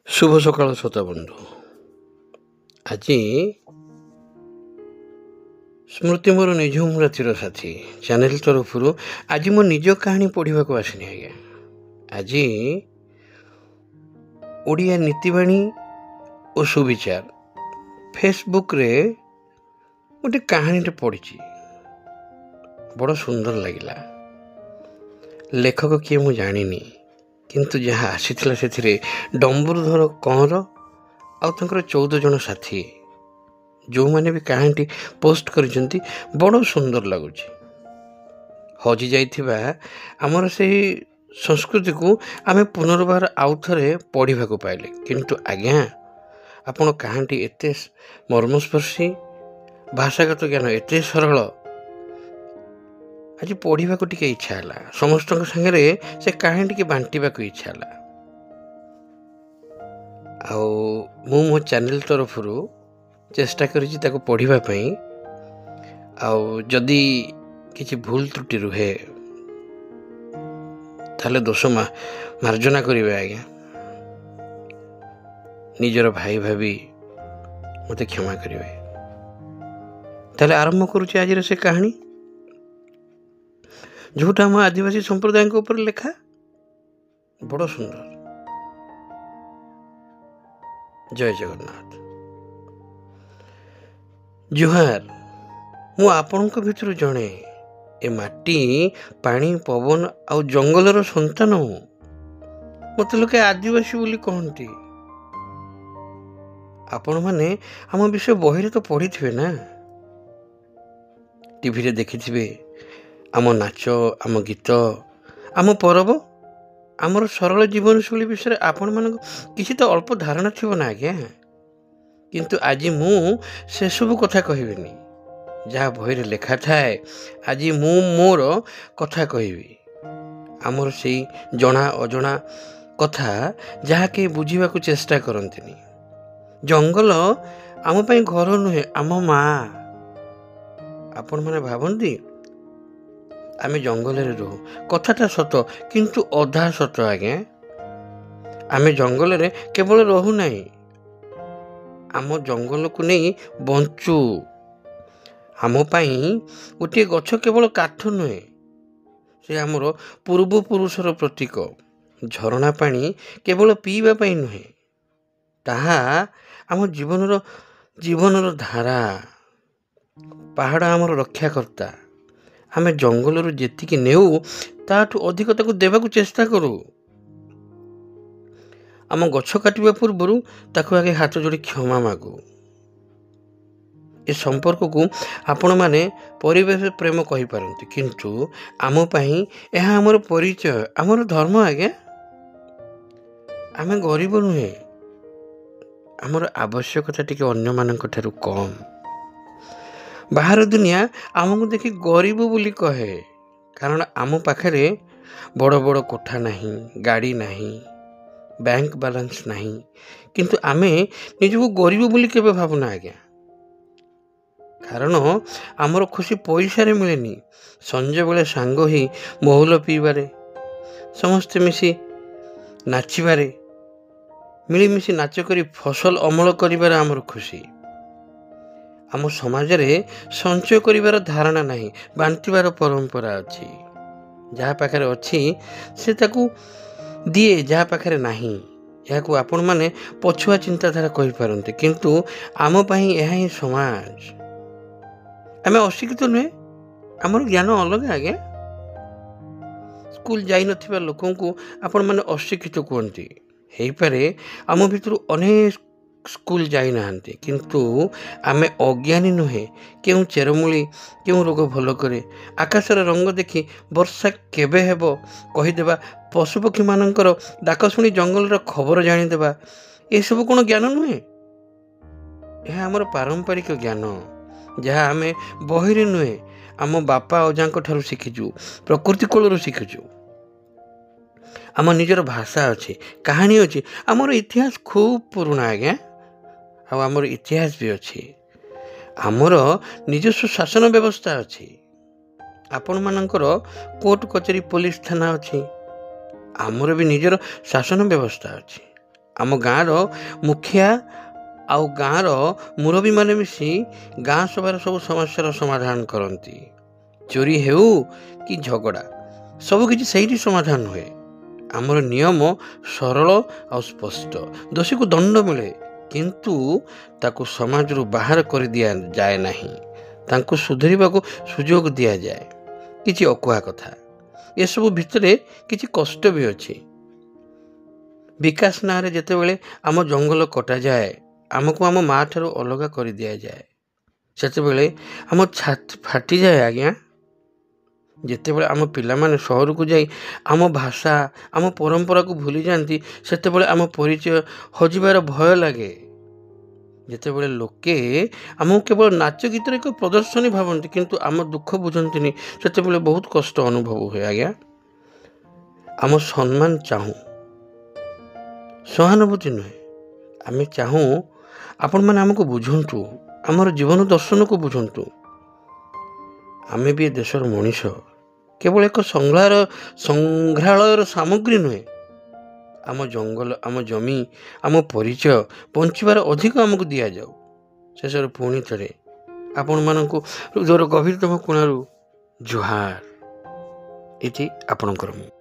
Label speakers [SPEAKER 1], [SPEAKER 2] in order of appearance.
[SPEAKER 1] শুভ সকাଳ শ্ରୋତା ବନ୍ଧୁ। ଆଜି ସ୍ମୃତି ମୋର ନିଝୁମ ରାତିର ସାଥୀ ଚ୍ୟାନେଲ ତରଫରୁ ଆଜି ମୋ ନିଜ କାହାଣୀ ପଢ଼ିବାକୁ ଆସିନି ଆଜ୍ଞା। ଆଜି ଓଡ଼ିଆ ନୀତିବାଣୀ ଓ ସୁବିଚାର ଫେସବୁକ୍ରେ ଗୋଟେ କାହାଣୀଟେ ପଢ଼ିଛି, ବଡ଼ ସୁନ୍ଦର ଲାଗିଲା। ଲେଖକ କିଏ ମୁଁ ଜାଣିନି, କିନ୍ତୁ ଯାହା ଆସିଥିଲା ସେଥିରେ ଡମ୍ବରୁଧର କଅଁର ଆଉ ତାଙ୍କର 14 ଜଣ ସାଥୀ, ଯେଉଁମାନେ ବି କାହାଣୀଟି ପୋଷ୍ଟ କରିଛନ୍ତି, ବଡ଼ ସୁନ୍ଦର ଲାଗୁଛି। ହଜି ଯାଇଥିବା ଆମର ସେହି ସଂସ୍କୃତିକୁ ଆମେ ପୁନର୍ବାର ଆଉ ଥରେ ପଢ଼ିବାକୁ ପାଇଲେ। କିନ୍ତୁ ଆଜ୍ଞା, ଆପଣ କାହାଣୀଟି ଏତେ ମର୍ମସ୍ପର୍ଶୀ, ଭାଷାଗତ ଜ୍ଞାନ ଏତେ ସରଳ, ଆଜି ପଢ଼ିବାକୁ ଟିକେ ଇଚ୍ଛା ହେଲା। ସମସ୍ତଙ୍କ ସାଙ୍ଗରେ ସେ କାହାଣୀ ଟିକେ ବାଣ୍ଟିବାକୁ ଇଚ୍ଛା ହେଲା। ଆଉ ମୁଁ ମୋ ଚ୍ୟାନେଲ ତରଫରୁ ଚେଷ୍ଟା କରିଛି ତାକୁ ପଢ଼ିବା ପାଇଁ। ଆଉ ଯଦି କିଛି ଭୁଲ ତ୍ରୁଟି ରୁହେ ତାହେଲେ ଦୋଷ ମାର୍ଜନା କରିବେ ଆଜ୍ଞା। ନିଜର ଭାଇ ଭାବି ମୋତେ କ୍ଷମା କରିବେ। ତାହେଲେ ଆରମ୍ଭ କରୁଛି ଆଜିର ସେ କାହାଣୀ, ଯେଉଁଟା ଆମ ଆଦିବାସୀ ସମ୍ପ୍ରଦାୟଙ୍କ ଉପରେ ଲେଖା। ବଡ଼ ସୁନ୍ଦର। ଜୟ ଜଗନ୍ନାଥ। ଜୁହାର। ମୁଁ ଆପଣଙ୍କ ଭିତରୁ ଜଣେ। ଏ ମାଟି, ପାଣି, ପବନ ଆଉ ଜଙ୍ଗଲର ସନ୍ତାନ ମୁଁ। ମୋତେ ଲୋକେ ଆଦିବାସୀ ବୋଲି କହନ୍ତି। ଆପଣମାନେ ଆମ ବିଷୟ ବହିରେ ତ ପଢ଼ିଥିବେ ନା, ଟିଭିରେ ଦେଖିଥିବେ। ଆମ ନାଚ, ଆମ ଗୀତ, ଆମ ପରବ, ଆମର ସରଳ ଜୀବନଶୈଳୀ ବିଷୟରେ ଆପଣମାନଙ୍କୁ କିଛି ତ ଅଳ୍ପ ଧାରଣା ଥିବ ନା ଆଜ୍ଞା। କିନ୍ତୁ ଆଜି ମୁଁ ସେସବୁ କଥା କହିବିନି। ଯାହା ବହିରେ ଲେଖା ଥାଏ, ଆଜି ମୁଁ ମୋର କଥା କହିବି। ଆମର ସେଇ ଜଣା ଅଜଣା କଥା ଯାହା କେହି ବୁଝିବାକୁ ଚେଷ୍ଟା କରନ୍ତିନି। ଜଙ୍ଗଲ ଆମ ପାଇଁ ଘର ନୁହେଁ, ଆମ ମା। ଆପଣମାନେ ଭାବନ୍ତି ଆମେ ଜଙ୍ଗଲରେ ରହୁ, କଥାଟା ସତ, କିନ୍ତୁ ଅଧା ସତ ଆଜ୍ଞା। ଆମେ ଜଙ୍ଗଲରେ କେବଳ ରହୁନାହିଁ, ଆମ ଜଙ୍ଗଲକୁ ନେଇ ବଞ୍ଚୁ। ଆମ ପାଇଁ ଗୋଟିଏ ଗଛ କେବଳ କାଠ ନୁହେଁ, ସେ ଆମର ପୂର୍ବପୁରୁଷର ପ୍ରତୀକ। ଝରଣା ପାଣି କେବଳ ପିଇବା ପାଇଁ ନୁହେଁ, ତାହା ଆମ ଜୀବନର ଧାରା। ପାହାଡ଼ ଆମର ରକ୍ଷାକର୍ତ୍ତା। ଆମେ ଜଙ୍ଗଲରୁ ଯେତିକି ନେଉ, ତାଠୁ ଅଧିକ ତାକୁ ଦେବାକୁ ଚେଷ୍ଟା କରୁ। ଆମ ଗଛ କାଟିବା ପୂର୍ବରୁ ତାକୁ ଆଗେ ହାତ ଯୋଡ଼ି କ୍ଷମା ମାଗୁ। ଏ ସମ୍ପର୍କକୁ ଆପଣମାନେ ପରିବେଶ ପ୍ରେମ କହିପାରନ୍ତି, କିନ୍ତୁ ଆମ ପାଇଁ ଏହା ଆମର ପରିଚୟ, ଆମର ଧର୍ମ ଆଜ୍ଞା। ଆମେ ଗରିବ ନୁହେଁ, ଆମର ଆବଶ୍ୟକତା ଟିକେ ଅନ୍ୟମାନଙ୍କ ଠାରୁ କମ୍। ବାହାର ଦୁନିଆ ଆମକୁ ଦେଖି ଗରିବ ବୋଲି କହେ, କାରଣ ଆମ ପାଖରେ ବଡ଼ ବଡ଼ କୋଠା ନାହିଁ, ଗାଡ଼ି ନାହିଁ, ବ୍ୟାଙ୍କ ବାଲାନ୍ସ ନାହିଁ। କିନ୍ତୁ ଆମେ ନିଜକୁ ଗରିବ ବୋଲି କେବେ ଭାବୁନା ଆଜ୍ଞା। କାରଣ ଆମର ଖୁସି ପଇସାରେ ମିଳେନି, ସଞ୍ଜବେଳେ ସାଙ୍ଗ ହୋଇ ମହୁଲ ପିଇବାରେ, ସମସ୍ତେ ମିଶି ନାଚିବାରେ, ମିଳିମିଶି ନାଚ କରି ଫସଲ ଅମଳ କରିବାରେ ଆମର ଖୁସି। ଆମ ସମାଜରେ ସଞ୍ଚୟ କରିବାର ଧାରଣା ନାହିଁ, ବାଣ୍ଟିବାର ପରମ୍ପରା ଅଛି। ଯାହା ପାଖରେ ଅଛି ସେ ତାକୁ ଦିଏ, ଯାହା ପାଖରେ ନାହିଁ ଏହାକୁ ଆପଣମାନେ ପଛୁଆ ଚିନ୍ତାଧାରା କହିପାରନ୍ତି, କିନ୍ତୁ ଆମ ପାଇଁ ଏହା ହିଁ ସମାଜ। ଆମେ ଅଶିକ୍ଷିତ ନୁହେଁ, ଆମର ଜ୍ଞାନ ଅଲଗା ଆଜ୍ଞା। ସ୍କୁଲ ଯାଇନଥିବା ଲୋକଙ୍କୁ ଆପଣମାନେ ଅଶିକ୍ଷିତ କୁହନ୍ତି। ହେଇପାରେ ଆମ ଭିତରୁ ଅନେକ ସ୍କୁଲ ଯାଇନାହାନ୍ତି, କିନ୍ତୁ ଆମେ ଅଜ୍ଞାନୀ ନୁହେଁ। କେଉଁ ଚେରମୂଳି କେଉଁ ରୋଗ ଭଲ କରେ, ଆକାଶର ରଙ୍ଗ ଦେଖି ବର୍ଷା କେବେ ହେବ କହିଦେବା, ପଶୁପକ୍ଷୀମାନଙ୍କର ଡାକ ଶୁଣି ଜଙ୍ଗଲର ଖବର ଜାଣିଦେବା, ଏସବୁ କ'ଣ ଜ୍ଞାନ ନୁହେଁ? ଏହା ଆମର ପାରମ୍ପରିକ ଜ୍ଞାନ, ଯାହା ଆମେ ବହିରେ ନୁହେଁ, ଆମ ବାପା ଅଜାଙ୍କ ଠାରୁ ଶିଖିଛୁ, ପ୍ରକୃତି କୋଳରୁ ଶିଖିଛୁ। ଆମ ନିଜର ଭାଷା ଅଛି, କାହାଣୀ ଅଛି, ଆମର ଇତିହାସ ଖୁବ୍ ପୁରୁଣା ଆଜ୍ଞା। ଆଉ ଆମର ଇତିହାସ ବି ଅଛି। ଆମର ନିଜସ୍ୱ ଶାସନ ବ୍ୟବସ୍ଥା ଅଛି। ଆପଣମାନଙ୍କର କୋର୍ଟ କଚେରୀ, ପୋଲିସ ଥାନା ଅଛି, ଆମର ବି ନିଜର ଶାସନ ବ୍ୟବସ୍ଥା ଅଛି। ଆମ ଗାଁର ମୁଖିଆ ଆଉ ଗାଁର ମୁରବୀମାନେ ମିଶି ଗାଁ ସଭାର ସବୁ ସମସ୍ୟାର ସମାଧାନ କରନ୍ତି। ଚୋରି ହେଉ କି ଝଗଡ଼ା ସବୁକିଛି ସେଇଠି ସମାଧାନ ହୁଏ। ଆମର ନିୟମ ସରଳ ଆଉ ସ୍ପଷ୍ଟ। ଦୋଷୀକୁ ଦଣ୍ଡ ମିଳେ, କିନ୍ତୁ ତାକୁ ସମାଜରୁ ବାହାର କରିଦିଆଯାଏ ନାହିଁ। ତାଙ୍କୁ ସୁଧରିବାକୁ ସୁଯୋଗ ଦିଆଯାଏ। କିଛି ଅକୁହା କଥା, ଏସବୁ ଭିତରେ କିଛି କଷ୍ଟ ବି ଅଛି। ବିକାଶ ନାଁରେ ଯେତେବେଳେ ଆମ ଜଙ୍ଗଲ କଟାଯାଏ, ଆମକୁ ଆମ ମା ଠାରୁ ଅଲଗା କରିଦିଆଯାଏ, ସେତେବେଳେ ଆମ ଛାତି ଫାଟିଯାଏ ଆଜ୍ଞା। ଯେତେବେଳେ ଆମ ପିଲାମାନେ ସହରକୁ ଯାଇ ଆମ ଭାଷା ଆମ ପରମ୍ପରାକୁ ଭୁଲି ଯାଆନ୍ତି, ସେତେବେଳେ ଆମ ପରିଚୟ ହଜିବାର ଭୟ ଲାଗେ। ଯେତେବେଳେ ଲୋକେ ଆମକୁ କେବଳ ନାଚ ଗୀତର ଏକ ପ୍ରଦର୍ଶନୀ ଭାବନ୍ତି, କିନ୍ତୁ ଆମ ଦୁଃଖ ବୁଝନ୍ତିନି, ସେତେବେଳେ ବହୁତ କଷ୍ଟ ଅନୁଭବ ହୁଏ ଆଜ୍ଞା। ଆମ ସମ୍ମାନ ଚାହୁଁ, ସହାନୁଭୂତି ନୁହେଁ। ଆମେ ଚାହୁଁ ଆପଣମାନେ ଆମକୁ ବୁଝନ୍ତୁ, ଆମର ଜୀବନ ଦର୍ଶନକୁ ବୁଝନ୍ତୁ। ଆମେ ବି ଏ ଦେଶର ମଣିଷ, କେବଳ ଏକ ସଂଗ୍ରହାଳୟର ସାମଗ୍ରୀ ନୁହେଁ। ଆମ ଜଙ୍ଗଲ, ଆମ ଜମି, ଆମ ପରିଚୟ ବଞ୍ଚିବାର ଅଧିକ ଆମକୁ ଦିଆଯାଉ। ଶେଷରେ ପୁଣି ଥରେ ଆପଣମାନଙ୍କୁ ହୃଦୟର ଗଭୀରତମ କୋଣରୁ ଜୁହାର। ଏଠି ଆପଣଙ୍କର ମୁଁ।